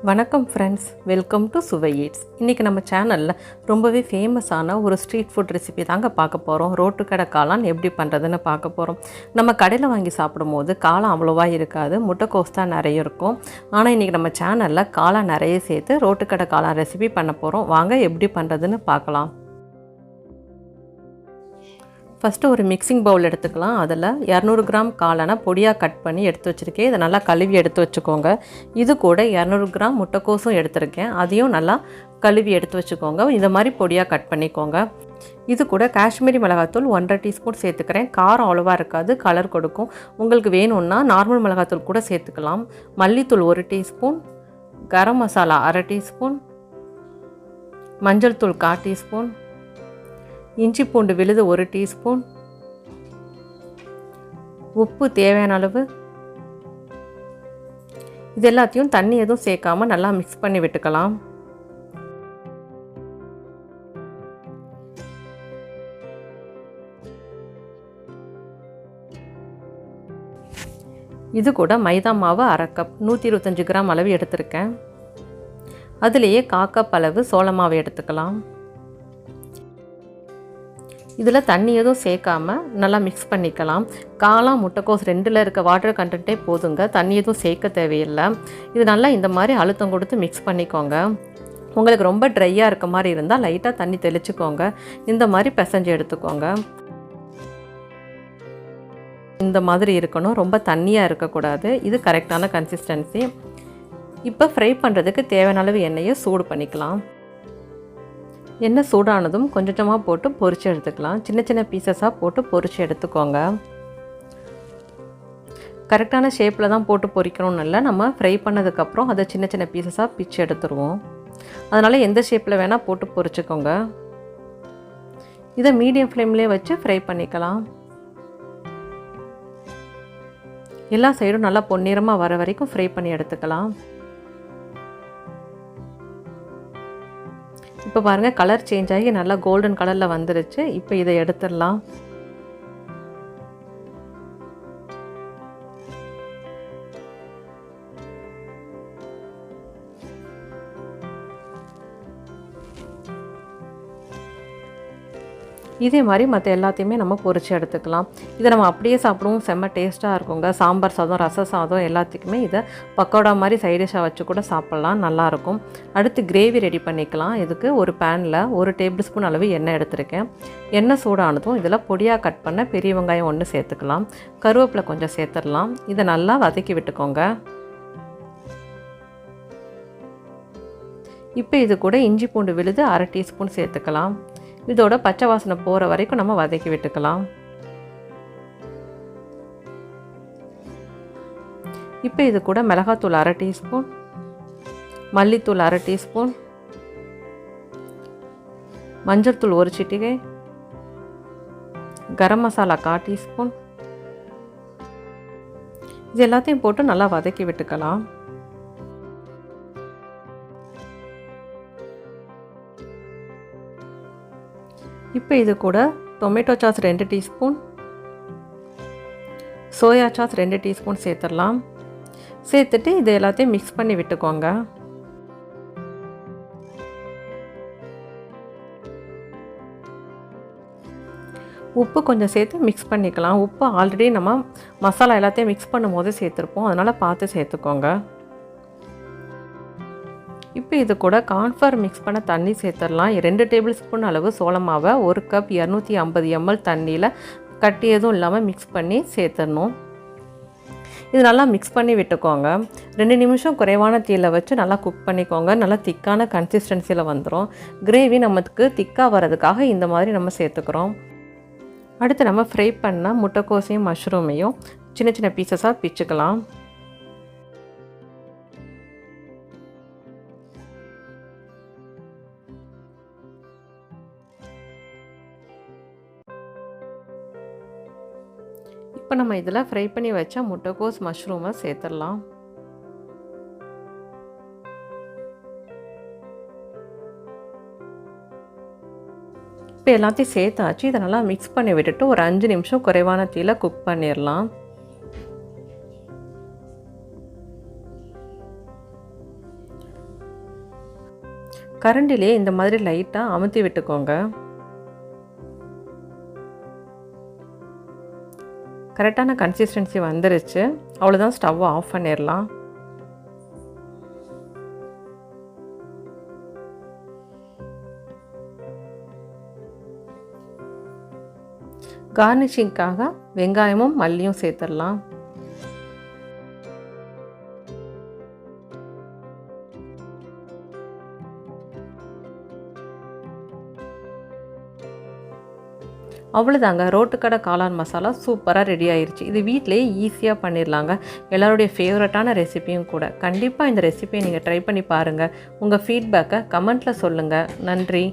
வணக்கம் friends, welcome to சுவை eats. இன்றைக்கி நம்ம சேனலில் ரொம்பவே ஃபேமஸான ஒரு ஸ்ட்ரீட் ஃபுட் ரெசிபி தாங்க பார்க்க போகிறோம். ரோட்டு கடை காளான் எப்படி பண்ணுறதுன்னு பார்க்க போகிறோம். நம்ம கடையில் வாங்கி சாப்பிடும்போது காளான் அவ்வளோவா இருக்காது, முட்டைக்கோஸ் தான் நிறைய இருக்கும். ஆனால் இன்றைக்கி நம்ம சேனலில் காளான் நிறைய சேர்த்து ரோட்டு கடை காளான் ரெசிபி பண்ண போகிறோம். வாங்க எப்படி பண்ணுறதுன்னு பார்க்கலாம். ஃபஸ்ட்டு ஒரு மிக்சிங் பவுல் எடுத்துக்கலாம். அதில் 200 கிராம் காளானை பொடியாக கட் பண்ணி எடுத்து வச்சுருக்கேன். இதை நல்லா கழுவி எடுத்து வச்சுக்கோங்க. இது கூட 200 கிராம் முட்டைக்கோஸும் எடுத்துருக்கேன், அதையும் நல்லா கழுவி எடுத்து வச்சுக்கோங்க. இந்த மாதிரி பொடியாக கட் பண்ணிக்கோங்க. இது கூட காஷ்மீரி மிளகாத்தூள் 1.5 டீஸ்பூன் சேர்த்துக்கிறேன். காரம் அவ்வளோவா இருக்காது, கலர் கொடுக்கும். உங்களுக்கு வேணும்னா நார்மல் மிளகாத்தூள் கூட சேர்த்துக்கலாம். மல்லித்தூள் 1 டீஸ்பூன், கரம் மசாலா 1/2 டீஸ்பூன், மஞ்சள் தூள் 1/4 டீஸ்பூன், இஞ்சி பூண்டு விழுது 1 டீஸ்பூன், உப்பு தேவையான அளவு. இது எல்லாத்தையும் தண்ணி எதுவும் சேர்க்காம நல்லா மிக்ஸ் பண்ணி விட்டுக்கலாம். இது கூட மைதா மாவு 1/2 கப் 125 கிராம் அளவு எடுத்திருக்கேன். அதுலேயே 1/4 கப் அளவு சோள மாவு எடுத்துக்கலாம். இதில் தண்ணி எதுவும் சேர்க்காமல் நல்லா மிக்ஸ் பண்ணிக்கலாம். காளான் முட்டைக்கோஸ் 2ல் இருக்க வாட்டர் கண்டென்ட்டே போதுங்க, தண்ணி எதுவும் சேர்க்க தேவையில்லை. இது நல்லா இந்த மாதிரி அழுத்தம் கொடுத்து மிக்ஸ் பண்ணிக்கோங்க. உங்களுக்கு ரொம்ப ட்ரையாக இருக்க மாதிரி இருந்தால் லைட்டாக தண்ணி தெளிச்சுக்கோங்க. இந்த மாதிரி பிசைஞ்சு எடுத்துக்கோங்க. இந்த மாதிரி இருக்கணும், ரொம்ப தண்ணியாக இருக்கக்கூடாது. இது கரெக்டான கன்சிஸ்டன்சி. இப்போ ஃப்ரை பண்ணுறதுக்கு தேவையான அளவு எண்ணெயை சூடு பண்ணிக்கலாம். எண்ணெய் சூடானதும் கொஞ்சமாக போட்டு பொரிச்சு எடுத்துக்கலாம். சின்ன சின்ன பீசஸாக போட்டு பொரிச்சு எடுத்துக்கோங்க. கரெக்டான ஷேப்பில் தான் போட்டு பொரிக்கணும்னு இல்லை, நம்ம ஃப்ரை பண்ணதுக்கப்புறம் அதை சின்ன சின்ன பீசஸாக பிச்சு எடுத்துருவோம். அதனால் எந்த ஷேப்பில் வேணால் போட்டு பொரிச்சுக்கோங்க. இதை மீடியம் ஃப்ளேம்லேயே வச்சு ஃப்ரை பண்ணிக்கலாம். எல்லா சைடும் நல்லா பொன்னிறமாக வர வரைக்கும் ஃப்ரை பண்ணி எடுத்துக்கலாம். இப்போ பாருங்கள், கலர் சேஞ்ச் ஆகி நல்லா கோல்டன் கலரில் வந்துருச்சு. இப்போ இதை எடுத்துடலாம். இதே மாதிரி மற்ற எல்லாத்தையுமே நம்ம பொரிச்சு எடுத்துக்கலாம். இதை நம்ம அப்படியே சாப்பிடுவோம், செம்ம டேஸ்ட்டாக இருக்குங்க. சாம்பார் சாதம், ரச சாதம் எல்லாத்துக்குமே இதை பக்கோடா மாதிரி சைடிஷாக வச்சு கூட சாப்பிட்லாம், நல்லாயிருக்கும். அடுத்து கிரேவி ரெடி பண்ணிக்கலாம். இதுக்கு ஒரு பேனில் 1 டேபிள் ஸ்பூன் அளவு எண்ணெய் எடுத்திருக்கேன். எண்ணெய் சூடானதும் இதில் பொடியாக கட் பண்ண பெரிய வெங்காயம் 1 சேர்த்துக்கலாம். கருவேப்பிலை கொஞ்சம் சேர்த்துடலாம். இதை நல்லா வதக்கி விட்டுக்கோங்க. இப்போ இது கூட இஞ்சி பூண்டு விழுது 1/2 டீஸ்பூன் சேர்த்துக்கலாம். இதோட பச்சை வாசனை போகிற வரைக்கும் நம்ம வதக்கி விட்டுக்கலாம். இப்போ இது கூட மிளகாத்தூள் 1/2 டீஸ்பூன், மல்லித்தூள் 1/2 டீஸ்பூன், மஞ்சள் தூள் 1 சிட்டிகை, கரம் மசாலா 1/4 டீஸ்பூன். இது எல்லாத்தையும் போட்டு நல்லா வதக்கி விட்டுக்கலாம். இப்போ இது கூட tomato sauce 2 teaspoon, soya sauce 2 teaspoon சேர்த்துடலாம். சேர்த்துட்டு இது எல்லாத்தையும் மிக்ஸ் பண்ணி விட்டுக்கோங்க. உப்பு கொஞ்சம் சேர்த்து மிக்ஸ் பண்ணிக்கலாம். உப்பு ஆல்ரெடி நம்ம மசாலா எல்லாத்தையும் மிக்ஸ் பண்ணும் போது சேர்த்துருப்போம், அதனால் பார்த்து சேர்த்துக்கோங்க. இப்போ இது கூட கார்ன்ஃப்ளவர் மிக்ஸ் பண்ண தண்ணி சேர்த்துடலாம். 2 டேபிள் ஸ்பூன் அளவு சோள மாவை 1 கப் 250 ml தண்ணியில் கட்டி எதுவும் இல்லாமல் மிக்ஸ் பண்ணி சேர்த்துடணும். இது நல்லா மிக்ஸ் பண்ணி விட்டுக்கோங்க. 2 நிமிஷம் குறைவான தீயில் வச்சு நல்லா குக் பண்ணிக்கோங்க. நல்லா திக்கான கன்சிஸ்டன்சியில் வந்துடும். கிரேவி நமக்கு திக்காக வர்றதுக்காக இந்த மாதிரி நம்ம சேர்த்துக்கிறோம். அடுத்து நம்ம ஃப்ரை பண்ண முட்டைக்கோசையும் மஷ்ரூமையும் சின்ன சின்ன பீசஸாக பிச்சுக்கலாம். இப்போ நம்ம இதில் ஃப்ரை பண்ணி வச்ச முட்டைக்கோஸ் மஷ்ரூமை சேர்த்துடலாம். இப்போ எல்லாத்தையும் சேர்த்தாச்சு. இதை நல்லா மிக்ஸ் பண்ணி விட்டுட்டு ஒரு 5 நிமிஷம் குறைவான தீயில் குக் பண்ணிடலாம். கரண்டிலே இந்த மாதிரி லைட்டாக அமுத்தி விட்டுக்கோங்க. கரெக்டான கன்சிஸ்டன்சி வந்துருச்சு. அவ்வளோதான், ஸ்டவ்வை ஆஃப் பண்ணிடலாம். கார்னிஷிங்காக வெங்காயமும் மல்லியும் சேர்த்துடலாம். அவ்வளோதாங்க, ரோட்டு கடை காளான் மசாலா சூப்பராக ரெடி ஆயிடுச்சு. இது வீட்டிலேயே ஈஸியாக பண்ணிடலாங்க. எல்லாருடைய ஃபேவரட்டான ரெசிபியும் கூட. கண்டிப்பாக இந்த ரெசிபியை நீங்கள் ட்ரை பண்ணி பாருங்கள். உங்கள் ஃபீட்பேக்கை கமெண்ட்டில் சொல்லுங்கள். நன்றி.